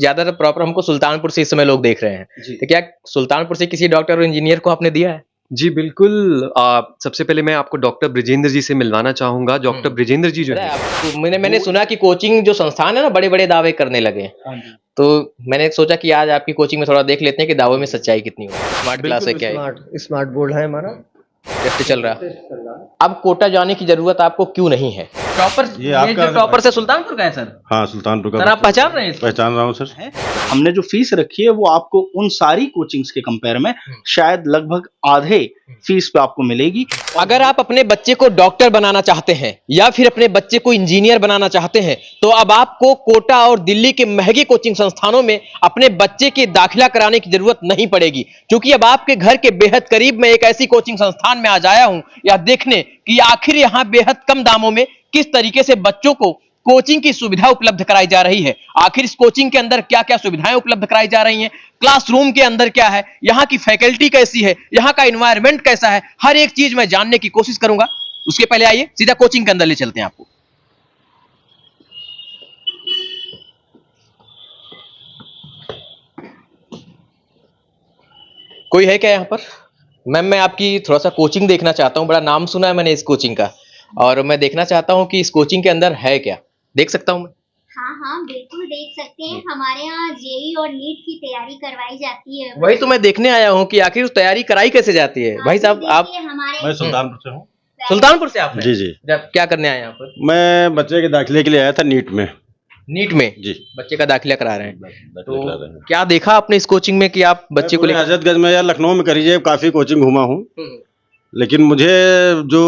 ज्यादातर प्रॉपर हमको सुल्तानपुर से इस समय लोग देख रहे हैं, जी। तो क्या सुल्तानपुर से किसी डॉक्टर और इंजीनियर को आपने दिया है? जी, बिल्कुल। सबसे पहले मैं आपको डॉक्टर ब्रिजेंद्र जी से मिलवाना चाहूँगा। डॉक्टर ब्रिजेंद्र जी जो पता है है आपको, मैंने सुना कि कोचिंग जो संस्थान है ना, बड़े-बड़े दावे करने लगे हैं। हाँ जी। तो मैंने सोचा कि आज आपकी कोचिंग में थोड़ा देख लेते हैं कि दावों में सच्चाई कितनी हो। स्मार्ट क्लास है क्या है? स्मार्ट बोर्ड है हमारा। टेस्ट चल रहा है। अब कोटा जाने की जरूरत आपको क्यों नहीं है? टॉपर ये आपका जो टॉपर से सुल्तानपुर का है सर? हाँ, सुल्तानपुर का सर आप पहचान रहे हैं इसको? पहचान रहा हूँ सर। है। हमने जो फीस रखी है वो आपको उन सारी कोचिंग्स के कंपेयर में शायद लगभग आधे फीस पे आपको मिलेगी। अगर आप अपने बच्चे को डॉक्टर बनाना चाहते हैं या फिर अपने बच्चे को इंजीनियर बनाना चाहते हैं, तो अब आपको कोटा और दिल्ली के महंगे कोचिंग संस्थानों में अपने बच्चे के दाखिला कराने की जरूरत नहीं पड़ेगी, क्योंकि अब आपके घर के बेहद करीब में एक ऐसी कोचिंग संस्थान में आज आया हूं या देखने कि आखिर यहां बेहद कम दामों में किस तरीके से बच्चों को कोचिंग की सुविधा उपलब्ध कराई जा रही है। आखिर इस कोचिंग के अंदर क्या क्या सुविधाएं उपलब्ध कराई जा रही हैं, क्लासरूम के अंदर क्या है, यहाँ की फैकल्टी कैसी है, यहाँ का एनवायरनमेंट कैसा है, हर एक चीज मैं जानने की कोशिश करूंगा। उसके पहले आइए सीधा कोचिंग के अंदर ले चलते हैं आपको। कोई है क्या यहाँ पर? मैम मैं आपकी थोड़ा सा कोचिंग देखना चाहता हूँ, बड़ा नाम सुना है मैंने इस कोचिंग का, और मैं देखना चाहता हूँ कि इस कोचिंग के अंदर है क्या, देख सकता हूँ मैं? हाँ हाँ बिल्कुल देख सकते हैं। हमारे यहाँ जेई और नीट की तैयारी करवाई जाती है। वही तो मैं देखने आया हूँ कि आखिर उस तैयारी कराई कैसे जाती है। भाई साहब आप हमारे मैं सुल्तानपुर से हूँ। सुल्तानपुर से आपने? जी जी। जब क्या करने आए यहाँ पर? मैं बच्चे के दाखिले के लिए आया था नीट में। नीट में जी। बच्चे का दाखिला करा रहे हैं, दाखिला तो करा रहे हैं। क्या देखा आपने इस कोचिंग में कि आप बच्चे को लेकर? हजरतगंज में या लखनऊ में करीजिए, काफी कोचिंग घूमा हूँ, लेकिन मुझे जो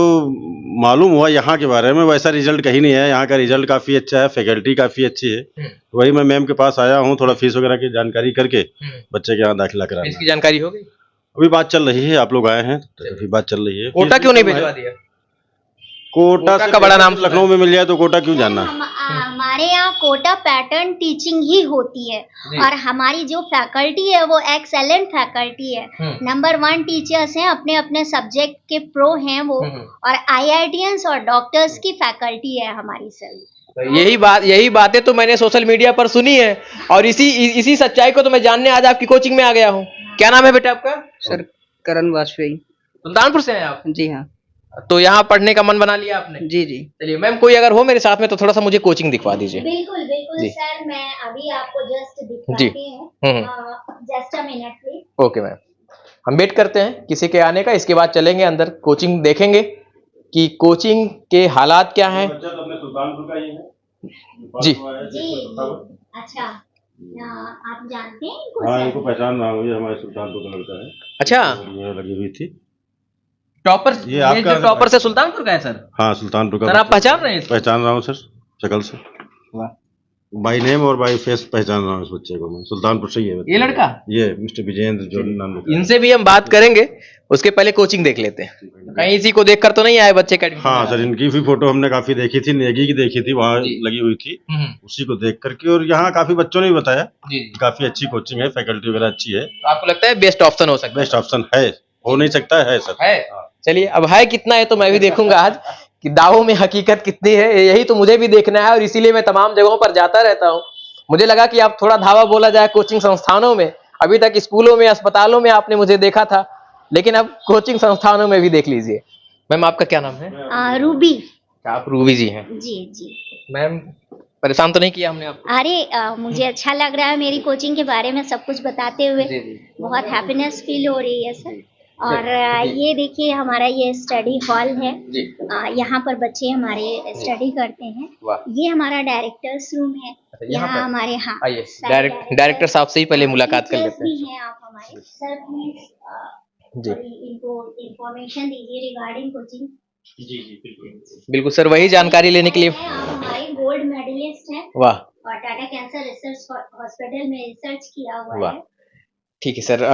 मालूम हुआ यहाँ के बारे में वैसा रिजल्ट कहीं नहीं है। यहाँ का रिजल्ट काफी अच्छा है, फैकल्टी काफी अच्छी है। तो वही मैं मैम के पास आया हूँ, थोड़ा फीस वगैरह की जानकारी करके बच्चे के यहाँ दाखिला कराना। इसकी जानकारी हो गई? अभी बात चल रही है, आप लोग आए हैं तो अभी बात चल रही है। कोटा क्यों नहीं भिजवा दिया? कोटा का बड़ा नाम लखनऊ में मिल जाए तो कोटा क्यों जाना? हमारे यहाँ कोटा पैटर्न टीचिंग ही होती है और हमारी जो फैकल्टी है वो एक्सेलेंट फैकल्टी है। नंबर 1 टीचर्स हैं, अपने अपने सब्जेक्ट के प्रो हैं वो, और आईआईटीएंस और डॉक्टर्स की फैकल्टी है हमारी सर। तो यही बातें तो मैंने सोशल मीडिया पर सुनी है, और इसी सच्चाई को तो मैं जानने आज आपकी कोचिंग में आ गया हूँ। क्या नाम है बेटा आपका? सर करण वाजपेयी। सुल्तानपुर से हैं आप? जी हाँ। तो यहाँ पढ़ने का मन बना लिया आपने? जी जी। चलिए मैम, कोई अगर हो मेरे साथ में तो थोड़ा सा मुझे कोचिंग दिखवा दीजिए। बिल्कुल बिल्कुल सर, मैं अभी आपको जस्ट दिखाती हूँ। Just a minute please. Okay ma'am, हम वेट करते हैं किसी के आने का, इसके बाद चलेंगे अंदर, कोचिंग देखेंगे कि कोचिंग के हालात क्या हैं। जी जी अच्छा, आप जानते हैं इनको? हाँ, इनको पहचान रहा हूँ, ये हमारे सुल्तानपुर का लड़का है। अच्छा, लगी हुई थी टॉपर, ये ये आपका जो टॉपर से सुल्तानपुर का है सर? हाँ, सुल्तानपुर का। सर आप पहचान रहे हैं इसको? पहचान रहा हूँ सर, शक्ल से, बाई नेम और बाई फेस पहचान रहा हूँ इस बच्चे को मैं। सुल्तानपुर से ही है ये लड़का, ये मिस्टर विजेंद्र जो नाम है। इनसे भी हम बात करेंगे, उसके पहले कोचिंग देख लेते हैं। कहीं इसी को देखकर तो नहीं आए बच्चे का? हाँ सर, इनकी भी फोटो हमने काफी देखी थी, नेगी की देखी थी, वहाँ लगी हुई थी, उसी को देख करके। और यहाँ काफी बच्चों ने भी बताया काफी अच्छी कोचिंग है, फैकल्टी वगैरह अच्छी है। तो आपको लगता है बेस्ट ऑप्शन हो सकता है? बेस्ट ऑप्शन है, हो नहीं सकता है सर। है। चलिए, अब है कितना है तो मैं भी देखूंगा आज कि दावों में हकीकत कितनी है। यही तो मुझे भी देखना है, और इसीलिए मैं तमाम जगहों पर जाता रहता हूँ। मुझे लगा कि आप थोड़ा धावा बोला जाए कोचिंग संस्थानों में, अभी तक स्कूलों में, अस्पतालों में आपने मुझे देखा था, लेकिन अब कोचिंग संस्थानों में भी देख लीजिए। मैम आपका क्या नाम है? रूबी। आप रूबी जी हैं? जी जी। मैम परेशान तो नहीं किया हमने आपको? अरे मुझे अच्छा लग रहा है मेरी कोचिंग के बारे में सब कुछ बताते हुए। बहुत हैप्पीनेस फील हो रही है सर। और ये देखिए हमारा ये स्टडी हॉल है, यहाँ पर बच्चे हमारे स्टडी करते हैं। ये हमारा डायरेक्टर्स रूम है। यहाँ हमारे डायरेक्टर साहब से ही पहले मुलाकात कर लेते हैं। आप हमारे सर प्लीज इनको इंफॉर्मेशन दीजिए रिगार्डिंग कोचिंग। जी जी बिल्कुल सर, वही जानकारी लेने के लिए। आप हमारे गोल्ड मेडलिस्ट हैं। वाह। और टाटा कैंसर रिसर्च हॉस्पिटल में रिसर्च किया हुआ है। ठीक है सर,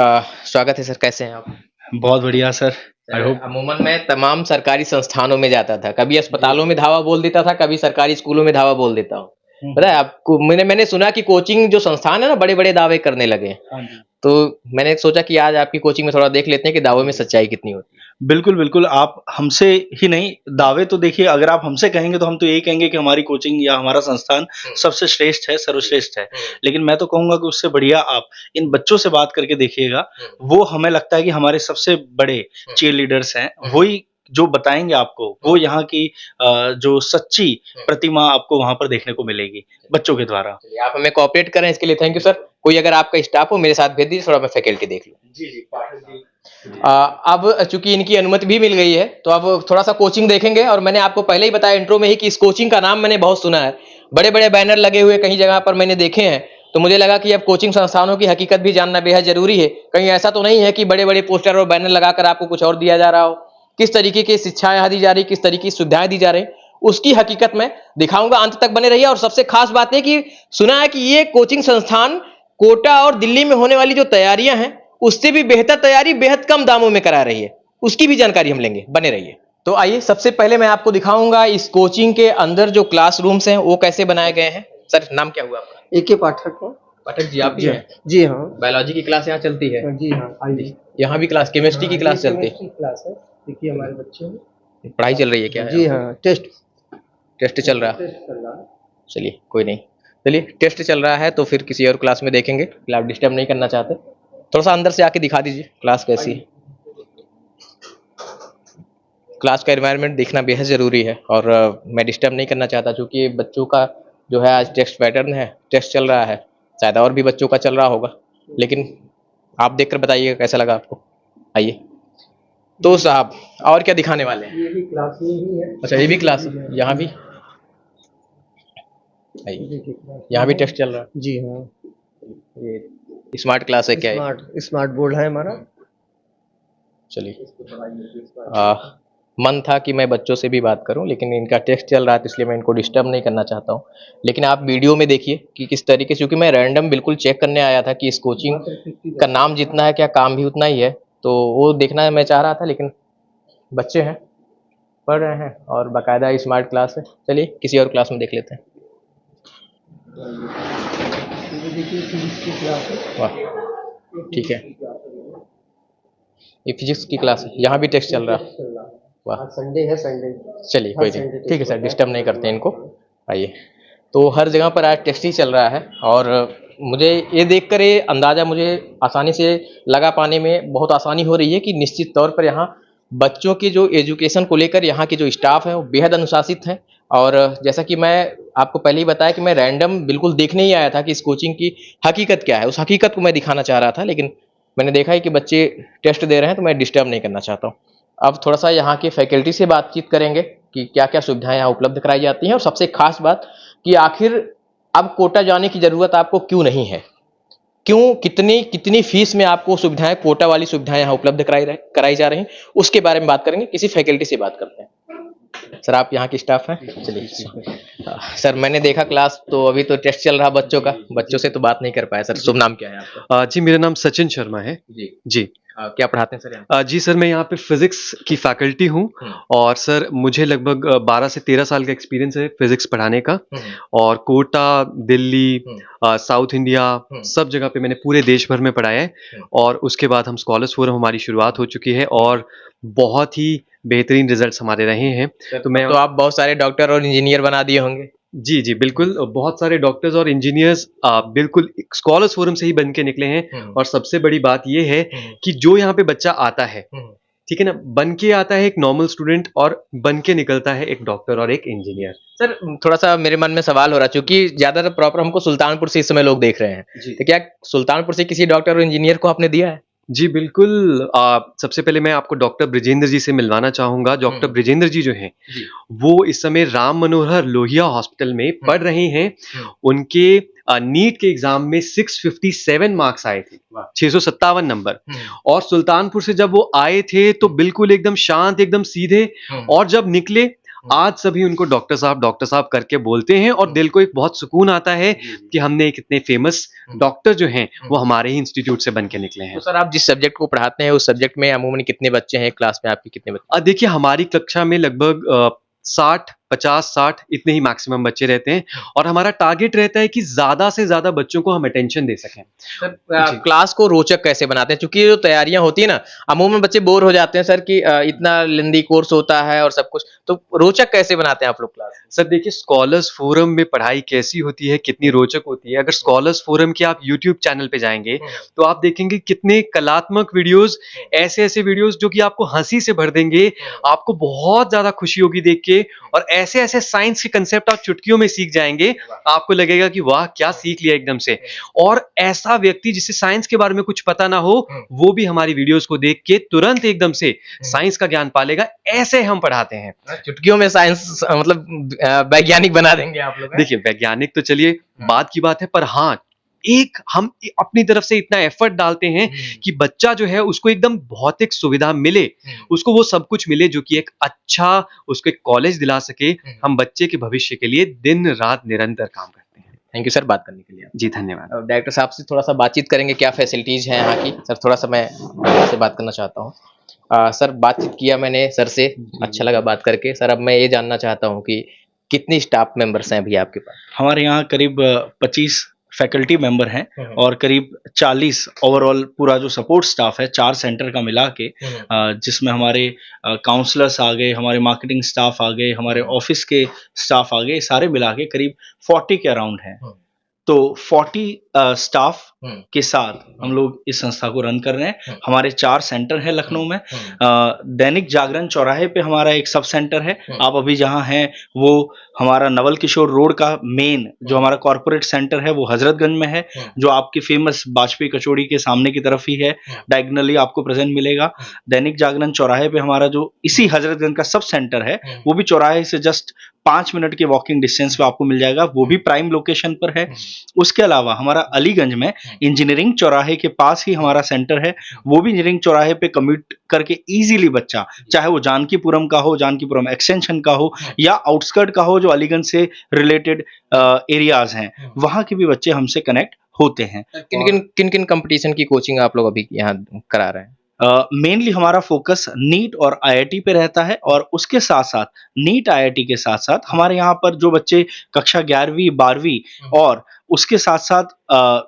स्वागत है सर, कैसे हैं आप? बहुत बढ़िया सर। अमूमन मैं तमाम सरकारी संस्थानों में जाता था, कभी अस्पतालों में धावा बोल देता था, कभी सरकारी स्कूलों में धावा बोल देता हूँ, पता है आपको, मैंने सुना कि कोचिंग जो संस्थान है ना, बड़े बड़े दावे करने लगे हैं। हाँ जी। तो मैंने सोचा कि आज आपकी कोचिंग में थोड़ा देख लेते हैं कि दावे में सच्चाई कितनी होती है। बिल्कुल, बिल्कुल। आप हमसे ही नहीं, दावे तो देखिए, अगर आप हमसे कहेंगे तो हम तो यही कहेंगे कि हमारी कोचिंग या हमारा संस्थान सबसे श्रेष्ठ है, सर्वश्रेष्ठ है। लेकिन मैं तो कहूँगा कि उससे बढ़िया आप इन बच्चों से बात करके देखिएगा। वो हमें लगता है कि हमारे सबसे बड़े चीयर लीडर्स हैं। वही जो बताएँगे आपको, वो यहाँ की जो सच्ची प्रतिमा आपको वहाँ पर देखने को मिलेगी, बच्चों के द्वारा। चलिए, आप हमें कोऑपरेट कर रहे हैं, इसके लिए थैंक यू सर। कोई अगर आपका स्टाफ हो मेरे साथ भेज दीजिए, थोड़ा मैं फैकल्टी देख लूँ। जी, जी, पाठक जी। अब चूंकि इनकी अनुमति भी मिल गई है, तो अब थोड़ा सा कोचिंग देखेंगे। और मैंने आपको पहले ही बताया इंट्रो में ही कि इस कोचिंग का नाम मैंने बहुत सुना है, बड़े बड़े बैनर लगे हुए कहीं जगह पर मैंने देखे हैं। तो मुझे लगा कि अब कोचिंग संस्थानों की हकीकत भी जानना बेहद जरूरी है। कहीं ऐसा तो नहीं है कि बड़े बड़े पोस्टर और बैनर लगाकर आपको कुछ और दिया जा रहा हो। किस तरीके की शिक्षा यहाँ दी जा रही, किस तरीके की सुविधाएं दी जा रही, उसकी हकीकत में दिखाऊंगा। अंत तक बने रहिए। और सबसे खास बात है कि सुना है कि ये कोचिंग संस्थान कोटा और दिल्ली में होने वाली जो तैयारियां हैं, उससे भी बेहतर तैयारी बेहद कम दामों में करा रही है। उसकी भी जानकारी हम लेंगे, बने रहिए। तो आइए, सबसे पहले मैं आपको दिखाऊंगा इस कोचिंग के अंदर जो क्लासरूम्स हैं वो कैसे बनाए गए हैं। सर, नाम क्या हुआ आपका? एक ही पाठक है। पाठक जी, आप ही हैं? जी हाँ। बायोलॉजी की क्लास यहाँ चलती है? जी हाँ, आइए। यहाँ भी क्लास, केमिस्ट्री की क्लास चलती है? केमिस्ट्री क्लास है। देखिए हमारे बच्चे हैं। पढ़ाई चल रही है क्या? जी हाँ, टेस्ट चल रहा है। टेस्ट चल रहा है। चलिए, कोई नहीं। चलिए, टेस्ट चल रहा है तो फिर किसी और क्लास में देखेंगे, फिर आप डिस्टर्ब नहीं करना चाहते। थोड़ा सा अंदर से आके दिखा दीजिए क्लास कैसी है। क्लास का एनवायरनमेंट देखना बेहद ज़रूरी है। और मैं डिस्टर्ब नहीं करना चाहता, क्योंकि बच्चों का जो है आज टेस्ट पैटर्न है, टेस्ट चल रहा है। शायद और भी बच्चों का चल रहा होगा, लेकिन आप देखकर बताइएगा कैसा लगा आपको। आइए। तो साहब, और क्या दिखाने वाले हैं? ये भी क्लास में ही है। अच्छा, ये भी क्लास है? यहाँ भी? आइए, यहाँ भी टेस्ट चल रहा है। जी हाँ। ये स्मार्ट क्लास है क्या ये? स्मार्ट बोर्ड है हमारा। चलिए, मन था कि मैं बच्चों से भी बात करूं, लेकिन इनका टेस्ट चल रहा है, तो इसलिए मैं इनको डिस्टर्ब नहीं करना चाहता हूं। लेकिन आप वीडियो में देखिए कि किस तरीके से, क्योंकि मैं रैंडम बिल्कुल चेक करने आया था कि इस कोचिंग का नाम जितना है, क्या काम भी उतना ही है, तो वो देखना मैं चाह रहा था। लेकिन बच्चे हैं, पढ़ रहे हैं, और बाकायदा स्मार्ट क्लास है। चलिए, किसी और क्लास में देख लेते हैं। वाह, ठीक है। ये फिजिक्स की क्लास है, यहाँ भी टेस्ट चल रहा है। वाह, संडे है, संडे। चलिए, कोई नहीं, ठीक है सर, डिस्टर्ब नहीं करते इनको। आइए। तो हर जगह पर आज टेस्ट ही चल रहा है, और मुझे ये देखकर ये अंदाज़ा मुझे आसानी से लगा पाने में बहुत आसानी हो रही है कि निश्चित तौर पर यहाँ बच्चों की जो एजुकेशन को लेकर यहाँ की जो स्टाफ है वो बेहद अनुशासित है। और जैसा कि मैं आपको पहले ही बताया कि मैं रैंडम बिल्कुल देखने ही आया था कि इस कोचिंग की हकीकत क्या है, उस हकीकत को मैं दिखाना चाह रहा था। लेकिन मैंने देखा है कि बच्चे टेस्ट दे रहे हैं, तो मैं डिस्टर्ब नहीं करना चाहता हूँ। अब थोड़ा सा यहाँ के फैकल्टी से बातचीत करेंगे कि क्या क्या सुविधाएं यहाँ उपलब्ध कराई जाती हैं, और सबसे खास बात कि आखिर अब कोटा जाने की ज़रूरत आपको क्यों नहीं है, क्यों, कितनी कितनी फीस में आपको सुविधाएं, कोटा वाली सुविधाएं यहाँ उपलब्ध कराई जा रही हैं, उसके बारे में बात करेंगे। किसी फैकल्टी से बात करते हैं। सर, आप यहाँ के स्टाफ हैं? चलिए सर, मैंने देखा क्लास, तो अभी तो टेस्ट चल रहा बच्चों का, बच्चों से तो बात नहीं कर पाया। सर, शुभ नाम क्या है आपका? जी, मेरा नाम सचिन शर्मा है। जी जी। क्या पढ़ाते हैं सर यहाँ? जी सर, मैं यहाँ पे फिजिक्स की फैकल्टी हूँ, और सर मुझे लगभग 12 से 13 साल का एक्सपीरियंस है फिजिक्स पढ़ाने का। और कोटा, दिल्ली, साउथ इंडिया, सब जगह पे मैंने पूरे देश भर में पढ़ाया है। और उसके बाद हम स्कॉलर्स फोरम, हमारी शुरुआत हो चुकी है, और बहुत ही बेहतरीन रिजल्ट्स हमारे रहे हैं। तो आप बहुत सारे डॉक्टर और इंजीनियर बना दिए होंगे? जी जी, बिल्कुल। बहुत सारे डॉक्टर्स और इंजीनियर्स बिल्कुल स्कॉलर्स फोरम से ही बन के निकले हैं। और सबसे बड़ी बात यह है कि जो यहाँ पे बच्चा आता है, ठीक है ना, बन के आता है एक नॉर्मल स्टूडेंट, और बन के निकलता है एक डॉक्टर और एक इंजीनियर। सर, थोड़ा सा मेरे मन में सवाल हो रहा है, क्योंकि ज्यादातर प्रॉपर हमको सुल्तानपुर से इस समय लोग देख रहे हैं, तो क्या सुल्तानपुर से किसी डॉक्टर और इंजीनियर को आपने दिया है? जी बिल्कुल। सबसे पहले मैं आपको डॉक्टर ब्रिजेंद्र जी से मिलवाना चाहूंगा। डॉक्टर ब्रिजेंद्र जी जो हैं, वो इस समय राम मनोहर लोहिया हॉस्पिटल में पढ़ रहे हैं। उनके नीट के एग्जाम में 657 मार्क्स आए थे, 657 नंबर। और सुल्तानपुर से जब वो आए थे तो बिल्कुल एकदम शांत, एकदम सीधे, और जब निकले आज सभी उनको डॉक्टर साहब करके बोलते हैं, और दिल को एक बहुत सुकून आता है कि हमने एक इतने फेमस डॉक्टर जो हैं वो हमारे ही इंस्टीट्यूट से बन के निकले हैं। तो सर, आप जिस सब्जेक्ट को पढ़ाते हैं उस सब्जेक्ट में अमूमन कितने बच्चे हैं क्लास में? आपकी कितने बच्चे? देखिए, हमारी कक्षा में लगभग 60 50-60 इतने ही मैक्सिमम बच्चे रहते हैं और हमारा टारगेट रहता है कि ज़्यादा से ज़्यादा बच्चों को हम अटेंशन दे सकें। सर क्लास को रोचक कैसे बनाते हैं, क्योंकि जो तैयारियां होती है ना, अमूमन बच्चे बोर हो जाते हैं सर कि इतना लेंदी कोर्स होता है और सब कुछ, तो रोचक कैसे बनाते हैं आप लोग क्लास? सर देखिए, स्कॉलर्स फोरम में पढ़ाई कैसी होती है, कितनी रोचक होती है। अगर स्कॉलर्स फोरम के आप यूट्यूब चैनल पे जाएंगे तो आप देखेंगे कितने कलात्मक वीडियोस, ऐसे वीडियोस जो कि आपको हंसी से भर देंगे, आपको बहुत ज्यादा खुशी होगी देख के, और ऐसे साइंस के कंसेप्ट आप चुटकियों में सीख जाएंगे। आपको लगेगा कि वाह क्या सीख लिया एकदम से। और ऐसा व्यक्ति जिसे साइंस के बारे में कुछ पता ना हो, वो भी हमारी वीडियोस को देख के तुरंत एकदम से साइंस का ज्ञान पा लेगा। ऐसे हम पढ़ाते हैं। चुटकियों में साइंस मतलब वैज्ञानिक बना देंगे आप लोग, हैं? देखिए, वैज्ञानिक तो चलिए बात की बात है, पर हाँ, एक हम अपनी तरफ से इतना एफर्ट डालते हैं कि बच्चा जो है उसको एकदम भौतिक सुविधा मिले, उसको वो सब कुछ मिले जो कि एक अच्छा उसको एक कॉलेज दिला सके। हम बच्चे के भविष्य के लिए दिन रात निरंतर काम करते हैं। थैंक यू सर बात करने के लिए। जी धन्यवाद। डायरेक्टर साहब से थोड़ा सा बातचीत करेंगे, क्या फैसिलिटीज हैं यहाँ की। सर थोड़ा सा मैं आपसे बात करना चाहता हूँ। सर बातचीत किया मैंने सर से, अच्छा लगा बात करके। सर अब मैं ये जानना चाहता हूँ कि कितनी स्टाफ मेंबर्स हैं अभी आपके पास? हमारे यहाँ करीब 25 फैकल्टी मेंबर हैं और करीब 40 ओवरऑल पूरा जो सपोर्ट स्टाफ है 4 सेंटर का मिला के, जिसमें हमारे काउंसलर्स आ गए, हमारे मार्केटिंग स्टाफ आ गए, हमारे ऑफिस के स्टाफ आ गए, सारे मिला के करीब 40 के अराउंड हैं। तो 40 स्टाफ के साथ हम लोग इस संस्था को रन कर रहे हैं। हमारे 4 सेंटर है लखनऊ में। दैनिक जागरण चौराहे पे हमारा एक सब सेंटर है। आप अभी जहाँ हैं वो हमारा नवल किशोर रोड का मेन जो हमारा कॉर्पोरेट सेंटर है वो हजरतगंज में है, जो आपकी फेमस वाजपेयी कचौड़ी के सामने की तरफ ही है। डायगनली आपको प्रेजेंट मिलेगा। दैनिक जागरण चौराहे पे हमारा जो इसी हजरतगंज का सब सेंटर है वो भी चौराहे से जस्ट 5 मिनट के वॉकिंग डिस्टेंस पे आपको मिल जाएगा, वो भी प्राइम लोकेशन पर है। उसके अलावा हमारा अलीगंज में इंजीनियरिंग चौराहे के पास ही हमारा सेंटर है, वो भी इंजीनियरिंग चौराहे पे कम्यूट करके इजीली बच्चा, चाहे वो जानकीपुरम का हो, जानकीपुरम एक्सटेंशन का हो, या आउटस्कर्ट का हो जो अलीगंज से रिलेटेड एरियाज हैं, वहां के भी बच्चे हमसे कनेक्ट होते हैं। किन किन कंपटीशन की कोचिंग आप लोग अभी यहाँ करा रहे हैं? मेनली हमारा फोकस नीट और आईआईटी पे रहता है, और उसके साथ साथ नीट आईआईटी के साथ साथ हमारे यहाँ पर जो बच्चे कक्षा 11वीं 12वीं और उसके साथ साथ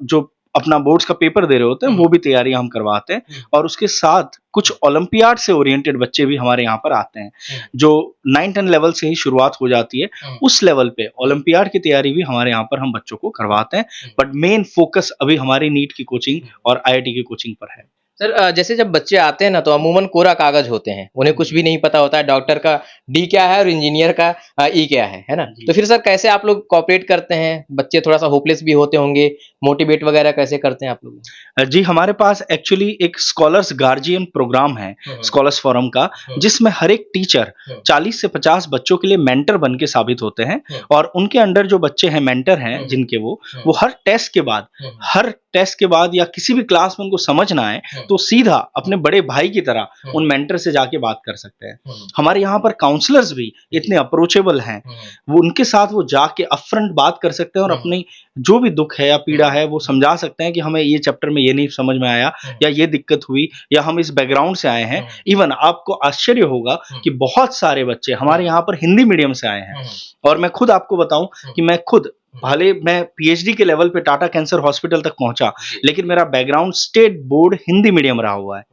जो अपना बोर्ड्स का पेपर दे रहे होते हैं वो भी तैयारियां हम करवाते हैं। और उसके साथ कुछ ओलंपियाड से ओरिएंटेड बच्चे भी हमारे यहाँ पर आते हैं, जो 9-10 लेवल से ही शुरुआत हो जाती है। उस लेवल पे ओलंपियाड की तैयारी भी हमारे यहाँ पर हम बच्चों को करवाते हैं, बट मेन फोकस अभी हमारी नीट की कोचिंग और आईआईटी की कोचिंग पर है। सर जैसे जब बच्चे आते हैं ना तो अमूमन कोरा कागज होते हैं, उन्हें कुछ भी नहीं पता होता है डॉक्टर का डी क्या है और इंजीनियर का ई क्या है ना? तो फिर सर कैसे आप लोग कोऑपरेट करते हैं? बच्चे थोड़ा सा होपलेस भी होते होंगे, मोटिवेट वगैरह कैसे करते हैं आप लोग? जी, हमारे पास एक्चुअली एक स्कॉलर्स गार्जियन प्रोग्राम है स्कॉलर्स फोरम का, जिसमें हर एक टीचर 40 से 50 बच्चों के लिए मेंटर बन के साबित होते हैं, और उनके अंडर जो बच्चे हैं मेंटर हैं जिनके वो हर टेस्ट के बाद या किसी भी क्लास में उनको समझ ना आए तो सीधा अपने बड़े भाई की तरह उन मेंटर से जाके बात कर सकते हैं। हमारे यहाँ पर काउंसलर्स भी इतने अप्रोचेबल हैं, वो उनके साथ वो जाके अपफ्रंट बात कर सकते हैं और अपनी जो भी दुख है या पीड़ा है वो समझा सकते हैं कि हमें ये चैप्टर में ये नहीं समझ में आया या ये दिक्कत हुई या हम इस बैकग्राउंड से आए हैं। इवन आपको आश्चर्य होगा कि बहुत सारे बच्चे हमारे यहाँ पर हिंदी मीडियम से आए हैं, और मैं खुद आपको बताऊं कि भले मैं पीएचडी के लेवल पे टाटा कैंसर हॉस्पिटल तक पहुंचा, लेकिन मेरा background state board Hindi medium रहा हुआ है।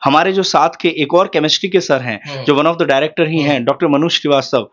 हमारे जो साथ के एक और केमिस्ट्री के सर हैं जो वन ऑफ द डायरेक्टर ही हैं, डॉक्टर मनु श्रीवास्तव,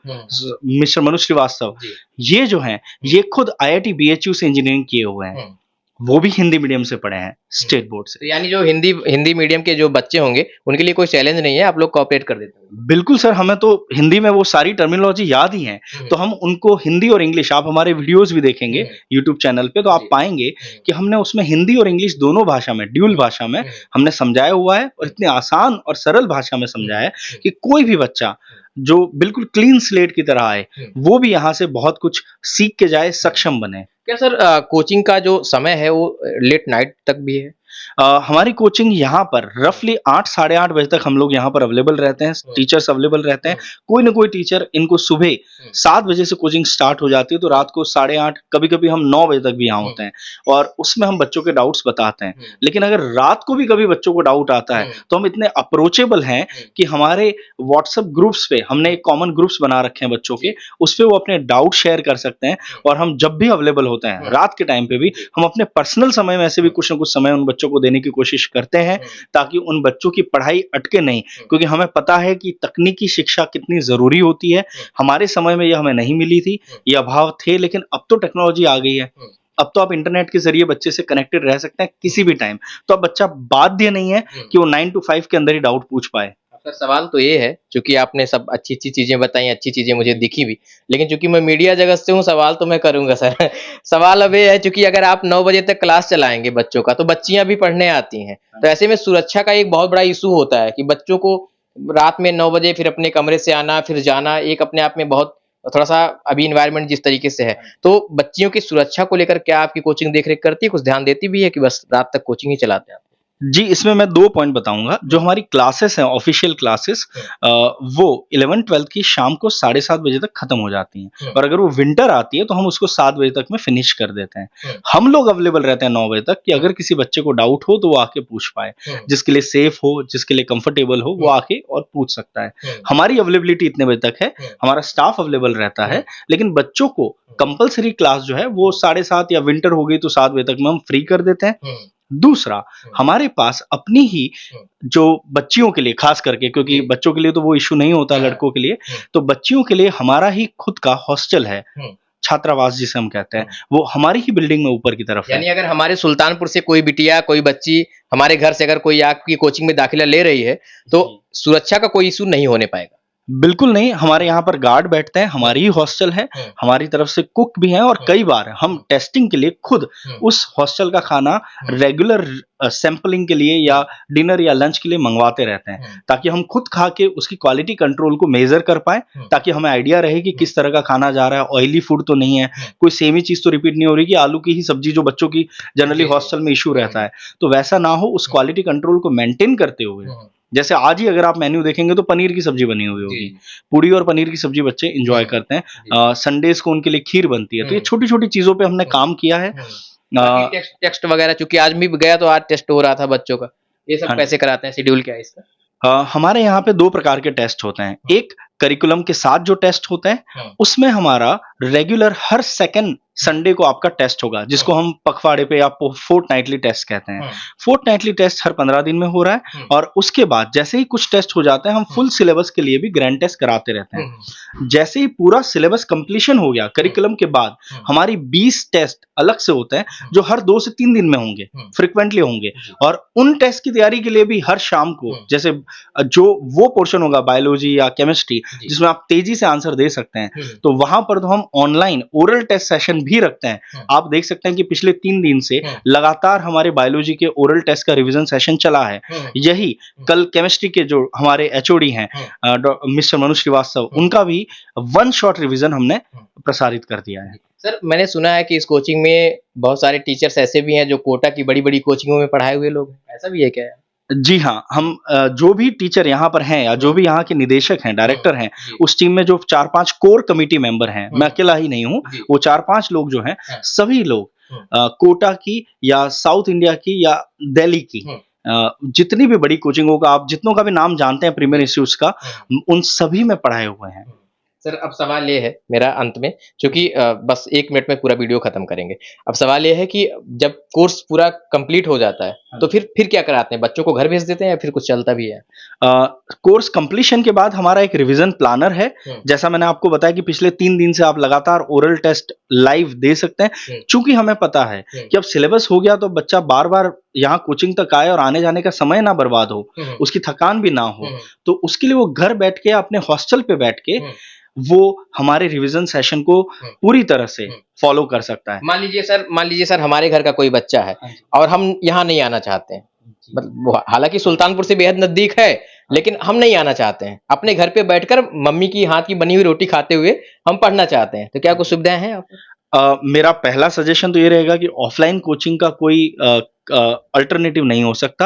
मिस्टर मनु श्रीवास्तव, ये जो हैं ये खुद आईआईटी बीएचयू से इंजीनियरिंग किए हुए हैं, वो भी हिंदी मीडियम से पढ़े हैं स्टेट बोर्ड से। तो यानी जो हिंदी मीडियम के जो बच्चे होंगे उनके लिए कोई चैलेंज नहीं है, आप लोग कोऑपरेट कर देते हैं? बिल्कुल सर, हमें तो हिंदी में वो सारी टर्मिनोलॉजी याद ही है, तो हम उनको हिंदी और इंग्लिश, आप हमारे वीडियोस भी देखेंगे यूट्यूब चैनल पे तो आप पाएंगे कि हमने उसमें हिंदी और इंग्लिश दोनों भाषा में, ड्यूल भाषा में हमने समझाया हुआ है, और इतने आसान और सरल भाषा में समझाया है कि कोई भी बच्चा जो बिल्कुल क्लीन स्लेट की तरह आए वो भी यहाँ से बहुत कुछ सीख के जाए, सक्षम बने। क्या सर कोचिंग का जो समय है वो लेट नाइट तक भी है? हमारी कोचिंग यहाँ पर रफली 8 साढ़े 8 बजे तक हम लोग यहाँ पर अवेलेबल रहते हैं, टीचर्स अवेलेबल रहते हैं। कोई ना कोई टीचर, इनको सुबह 7 बजे से कोचिंग स्टार्ट हो जाती है, तो रात को साढ़े 8, कभी कभी हम 9 बजे तक भी यहाँ होते हैं और उसमें हम बच्चों के डाउट्स बताते हैं। लेकिन अगर रात को भी कभी बच्चों को डाउट आता है तो हम इतने अप्रोचेबल हैं कि हमारे व्हाट्सएप ग्रुप्स पे हमने एक कॉमन ग्रुप्स बना रखे हैं बच्चों के, उस पे वो अपने डाउट शेयर कर सकते हैं और हम जब भी अवेलेबल होते हैं रात के टाइम पे भी हम अपने पर्सनल समय में से भी कुछ ना कुछ समय उन बच्चों को देने की कोशिश करते हैं ताकि उन बच्चों की पढ़ाई अटके नहीं, क्योंकि हमें पता है कि तकनीकी शिक्षा कितनी जरूरी होती है। हमारे समय में यह हमें नहीं मिली थी, ये अभाव थे, लेकिन अब तो टेक्नोलॉजी आ गई है। अब तो आप इंटरनेट के जरिए बच्चे से कनेक्टेड रह सकते हैं किसी भी टाइम, तो अब बच्चा बाध्य नहीं है कि वो 9 to 5 के अंदर ही डाउट पूछ पाए। सर सवाल तो ये है, चूंकि आपने सब अच्छी अच्छी चीजें बताई, अच्छी चीजें मुझे दिखी भी, लेकिन चूंकि मैं मीडिया जगत से हूँ, सवाल तो मैं करूंगा सर। सवाल अब ये है, चूंकि अगर आप 9 बजे तक क्लास चलाएंगे बच्चों का, तो बच्चियां भी पढ़ने आती हैं, तो ऐसे में सुरक्षा का एक बहुत बड़ा इशू होता है कि बच्चों को रात में 9 बजे फिर अपने कमरे से आना फिर जाना, एक अपने आप में बहुत थोड़ा सा अभी इन्वायरमेंट जिस तरीके से है, तो बच्चियों की सुरक्षा को लेकर क्या आपकी कोचिंग देख रेख करती है, कुछ ध्यान देती भी है कि बस रात तक कोचिंग ही चलाते हैं? जी, इसमें मैं 2 पॉइंट बताऊंगा। जो हमारी क्लासेस हैं, ऑफिशियल क्लासेस, वो 11-12 की शाम को 7:30 बजे तक खत्म हो जाती हैं और अगर वो विंटर आती है तो हम उसको 7 बजे तक में फिनिश कर देते हैं। हम लोग अवेलेबल रहते हैं 9 बजे तक कि अगर किसी बच्चे को डाउट हो तो वो आके पूछ पाए, जिसके लिए सेफ हो, जिसके लिए कंफर्टेबल हो, वो आके और पूछ सकता है। हमारी अवेलेबिलिटी इतने बजे तक है, हमारा स्टाफ अवेलेबल रहता है, लेकिन बच्चों को कंपलसरी क्लास जो है वो 7:30 या विंटर हो गई तो 7 बजे तक में हम फ्री कर देते हैं। दूसरा, हमारे पास अपनी ही जो बच्चियों के लिए खास करके, क्योंकि बच्चों के लिए तो वो इशू नहीं होता, लड़कों के लिए, तो बच्चियों के लिए हमारा ही खुद का हॉस्टल है, छात्रावास जिसे हम कहते हैं, वो हमारी ही बिल्डिंग में ऊपर की तरफ है। यानी अगर हमारे सुल्तानपुर से कोई बिटिया, कोई बच्ची हमारे घर से अगर कोई आपकी कोचिंग में दाखिला ले रही है, तो सुरक्षा का कोई इशू नहीं होने पाएगा? बिल्कुल नहीं, हमारे यहाँ पर गार्ड बैठते हैं, हमारी ही हॉस्टल है, हमारी तरफ से कुक भी हैं और कई बार हम टेस्टिंग के लिए खुद उस हॉस्टल का खाना रेगुलर सैंपलिंग के लिए या डिनर या लंच के लिए मंगवाते रहते हैं, ताकि हम खुद खा के उसकी क्वालिटी कंट्रोल को मेजर कर पाए, ताकि हमें आइडिया रहे कि किस तरह का खाना जा रहा है, ऑयली फूड तो नहीं है, कोई सेम ही चीज तो रिपीट नहीं हो रही कि आलू की ही सब्जी जो बच्चों की जनरली हॉस्टल में इशू रहता है, तो वैसा ना हो। उस क्वालिटी कंट्रोल को मेंटेन करते हुए, जैसे आज ही अगर आप मेन्यू देखेंगे तो पनीर की सब्जी बनी हुई होगी, पूड़ी और पनीर की सब्जी बच्चे एंजॉय करते हैं, संडेज को उनके लिए खीर बनती है, तो ये छोटी छोटी चीजों पे हमने काम किया है। टेस्ट वगैरह, चूंकि आज भी गया तो आज टेस्ट हो रहा था बच्चों का, ये सब कैसे कराते हैं, शेड्यूल क्या है इसका? हमारे यहाँ पे 2 प्रकार के टेस्ट होते हैं। एक करिकुलम के साथ जो टेस्ट होता है, उसमें हमारा रेगुलर हर सेकंड संडे को आपका टेस्ट होगा, जिसको हम पखवाड़े पे या फोर्टनाइटली टेस्ट कहते हैं। फोर्टनाइटली टेस्ट हर 15 दिन में हो रहा है और उसके बाद जैसे ही कुछ टेस्ट हो जाते हैं, हम फुल सिलेबस के लिए भी ग्रैंड टेस्ट कराते रहते हैं। जैसे ही पूरा सिलेबस कंप्लीशन हो गया करिकुलम के बाद, हमारी 20 टेस्ट अलग से होते हैं जो हर 2 से 3 दिन में होंगे, फ्रिक्वेंटली होंगे, और उन टेस्ट की तैयारी के लिए भी हर शाम को, जैसे जो वो पोर्शन होगा बायोलॉजी या केमिस्ट्री जिसमें आप तेजी से आंसर दे सकते हैं, तो वहां पर तो हम ऑनलाइन ओरल टेस्ट सेशन भी रखते हैं। आप देख सकते हैं कि पिछले 3 दिन से लगातार हमारे बायोलॉजी के ओरल टेस्ट का रिवीजन सेशन चला है। यही कल केमिस्ट्री के जो हमारे एचओडी हैं मिस्टर मनु श्रीवास्तव, उनका भी 1 शॉट रिवीजन हमने प्रसारित कर दिया है। सर, मैंने सुना है कि इस कोचिंग में बहुत सारे टीचर्स ऐसे भी हैं जो कोटा की बड़ी बड़ी कोचिंगों में पढ़ाए हुए लोग हैं, ऐसा भी है क्या? जी हाँ, हम जो भी टीचर यहाँ पर हैं या जो भी यहाँ के निदेशक हैं, डायरेक्टर हैं, उस टीम में जो 4-5 कोर कमेटी मेंबर हैं, मैं अकेला ही नहीं हूँ, वो 4-5 लोग जो हैं, सभी लोग कोटा की या साउथ इंडिया की या दिल्ली की जितनी भी बड़ी कोचिंगों का आप जितनों का भी नाम जानते हैं प्रीमियर इंस्टीट्यूट्स का, उन सभी में पढ़ाए हुए हैं। सर, अब सवाल ये है मेरा अंत में, क्योंकि बस 1 मिनट में पूरा वीडियो खत्म करेंगे। अब सवाल ये है कि जब कोर्स पूरा कंप्लीट हो जाता है तो फिर क्या कराते हैं? बच्चों को घर भेज देते हैं या फिर कुछ चलता भी है? कोर्स कंप्लीशन के बाद हमारा एक रिवीजन प्लानर है। जैसा मैंने आपको बताया कि पिछले 3 दिन से आप लगातार ओरल टेस्ट लाइव दे सकते हैं। चूंकि हमें पता है कि अब सिलेबस हो गया तो बच्चा बार बार यहाँ कोचिंग तक आए और आने जाने का समय ना बर्बाद हो, उसकी थकान भी ना हो, तो उसके लिए वो घर बैठ के अपने हॉस्टल पे बैठ के वो हमारे रिवीजन सेशन को पूरी तरह से फॉलो कर सकता है। मान लीजिए सर हमारे घर का कोई बच्चा है और हम यहाँ नहीं आना चाहते हैं, मतलब हालांकि सुल्तानपुर से बेहद नजदीक है, लेकिन हम नहीं आना चाहते हैं, अपने घर पे बैठकर मम्मी की हाथ की बनी हुई रोटी खाते हुए हम पढ़ना चाहते हैं, तो क्या कुछ सुविधाएं हैं आपको? मेरा पहला सजेशन तो ये रहेगा कि ऑफलाइन कोचिंग का कोई अल्टरनेटिव नहीं हो सकता।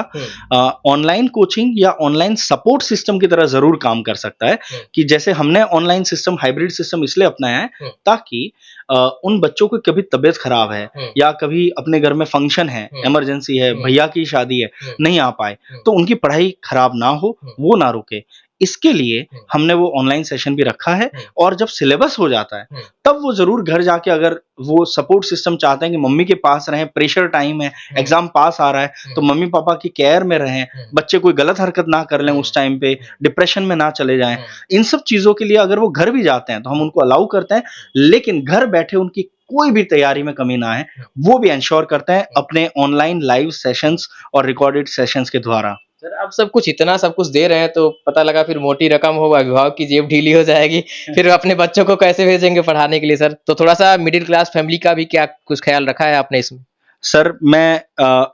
ऑनलाइन कोचिंग या ऑनलाइन सपोर्ट सिस्टम की तरह जरूर काम कर सकता है कि जैसे हमने ऑनलाइन सिस्टम, हाइब्रिड सिस्टम इसलिए अपनाया है ताकि उन बच्चों को कभी तबीयत खराब है या कभी अपने घर में फंक्शन है, इमरजेंसी है, भैया की शादी है, नहीं आ पाए, तो उनकी पढ़ाई खराब ना हो, वो ना रुके, इसके लिए हमने वो ऑनलाइन सेशन भी रखा है। और जब सिलेबस हो जाता है तब वो जरूर घर जाके, अगर वो सपोर्ट सिस्टम चाहते हैं कि मम्मी के पास रहें, प्रेशर टाइम है, एग्जाम पास आ रहा है, तो मम्मी पापा की केयर में रहें, बच्चे कोई गलत हरकत ना कर लें उस टाइम पे, डिप्रेशन में ना चले जाएं, इन सब चीजों के लिए अगर वो घर भी जाते हैं तो हम उनको अलाउ करते हैं, लेकिन घर बैठे उनकी कोई भी तैयारी में कमी ना है वो भी इंश्योर करते हैं अपने ऑनलाइन लाइव सेशंस और रिकॉर्डेड सेशंस के द्वारा। सर आप सब कुछ इतना सब कुछ दे रहे हैं तो पता लगा फिर मोटी रकम हो, अभिभावक की जेब ढीली हो जाएगी, फिर अपने बच्चों को कैसे भेजेंगे पढ़ाने के लिए सर? तो थोड़ा सा मिडिल क्लास फैमिली का भी क्या कुछ ख्याल रखा है आपने इसमें? सर मैं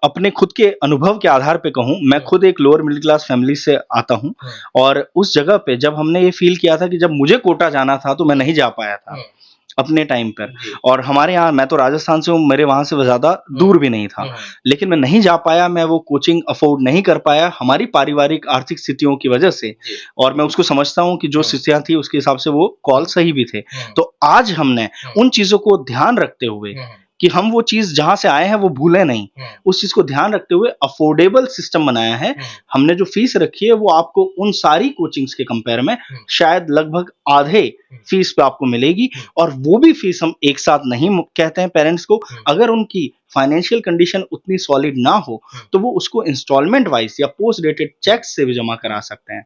अपने खुद के अनुभव के आधार पे कहूँ, मैं खुद एक लोअर मिडिल क्लास फैमिली से आता हूँ और उस जगह पे जब हमने ये फील किया था कि जब मुझे कोटा जाना था तो मैं नहीं जा पाया था अपने टाइम पर, और हमारे यहाँ, मैं तो राजस्थान से हूँ, मेरे वहां से ज्यादा दूर भी नहीं था, लेकिन मैं नहीं जा पाया, मैं वो कोचिंग अफोर्ड नहीं कर पाया हमारी पारिवारिक आर्थिक स्थितियों की वजह से, और मैं उसको समझता हूँ कि जो स्थितियां थी उसके हिसाब से वो कॉल सही भी थे। तो आज हमने उन चीजों को ध्यान रखते हुए कि हम वो चीज जहां से आए हैं वो भूलें नहीं, उस चीज को ध्यान रखते हुए अफोर्डेबल सिस्टम बनाया है। हमने जो फीस रखी है वो आपको उन सारी कोचिंग्स के कंपेयर में शायद लगभग आधे फीस पे आपको मिलेगी, और वो भी फीस हम एक साथ नहीं कहते हैं पेरेंट्स को। अगर उनकी फाइनेंशियल कंडीशन उतनी सॉलिड ना हो तो वो उसको इंस्टॉलमेंट वाइज या पोस्ट डेटेड चेक से भी जमा करा सकते हैं।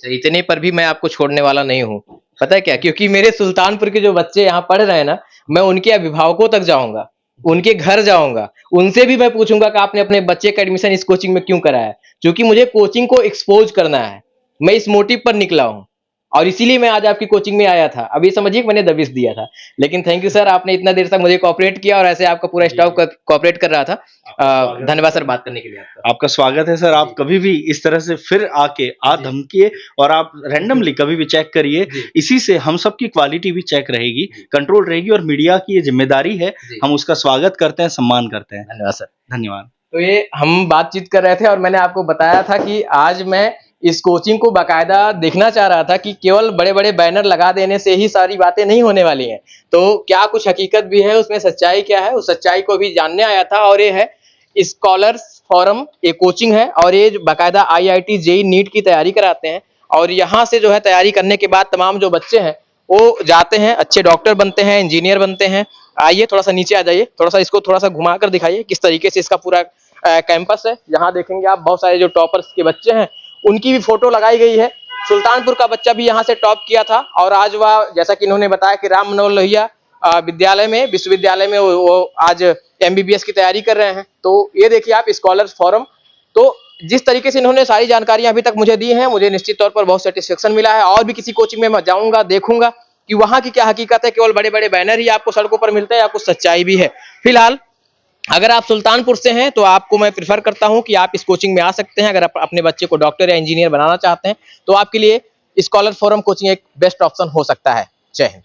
इतने पर भी मैं आपको छोड़ने वाला नहीं हूँ, पता है क्या? क्योंकि मेरे सुल्तानपुर के जो बच्चे यहाँ पढ़ रहे हैं ना, मैं उनके अभिभावकों तक जाऊंगा, उनके घर जाऊंगा, उनसे भी मैं पूछूंगा कि आपने अपने बच्चे का एडमिशन इस कोचिंग में क्यों कराया, क्योंकि मुझे कोचिंग को एक्सपोज करना है। मैं इस मोटिव पर निकला हूँ और इसीलिए मैं आज आपकी कोचिंग में आया था। अभी समझिए कि मैंने दबिश दिया था, लेकिन थैंक यू सर, आपने इतना देर तक मुझे कोऑपरेट किया और ऐसे आपका पूरा स्टाफ कोऑपरेट कर रहा था। धन्यवाद सर बात करने के लिए आपका स्वागत है सर। आप कभी भी इस तरह से फिर आके धमकिए और आप रैंडमली कभी भी चेक करिए, इसी से हम सब की क्वालिटी भी चेक रहेगी, कंट्रोल रहेगी, और मीडिया की ये जिम्मेदारी है, हम उसका स्वागत करते हैं, सम्मान करते हैं। धन्यवाद सर। धन्यवाद। तो ये हम बातचीत कर रहे थे और मैंने आपको बताया था कि आज मैं इस कोचिंग को बाकायदा देखना चाह रहा था कि केवल बड़े बड़े बैनर लगा देने से ही सारी बातें नहीं होने वाली हैं, तो क्या कुछ हकीकत भी है, उसमें सच्चाई क्या है, उस सच्चाई को भी जानने आया था। और ये है स्कॉलर्स फोरम, ये कोचिंग है और ये बाकायदा IIT JEE नीट की तैयारी कराते हैं, और यहाँ से जो है तैयारी करने के बाद तमाम जो बच्चे हैं वो जाते हैं, अच्छे डॉक्टर बनते हैं, इंजीनियर बनते हैं। आइए थोड़ा सा नीचे आ जाइए, थोड़ा सा इसको थोड़ा सा घुमा कर दिखाइए किस तरीके से इसका पूरा कैंपस है। यहाँ देखेंगे आप बहुत सारे जो टॉपर्स के बच्चे हैं उनकी भी फोटो लगाई गई है। सुल्तानपुर का बच्चा भी यहाँ से टॉप किया था और आज वह, जैसा कि इन्होंने बताया कि राम मनोहर लोहिया विद्यालय में, विश्वविद्यालय में वो आज MBBS की तैयारी कर रहे हैं। तो ये देखिए आप स्कॉलर्स फोरम। तो जिस तरीके से इन्होंने सारी जानकारियां अभी तक मुझे दी हैं, मुझे निश्चित तौर पर बहुत सेटिस्फेक्शन मिला है। और भी किसी कोचिंग में मैं जाऊंगा, देखूंगा कि वहां की क्या हकीकत है, केवल बड़े बड़े बैनर ही आपको सड़कों पर मिलते हैं या कुछ सच्चाई भी है। फिलहाल अगर आप सुल्तानपुर से हैं तो आपको मैं प्रेफर करता हूं कि आप इस कोचिंग में आ सकते हैं। अगर आप अपने बच्चे को डॉक्टर या इंजीनियर बनाना चाहते हैं तो आपके लिए स्कॉलर फोरम कोचिंग एक बेस्ट ऑप्शन हो सकता है। जय हिंद।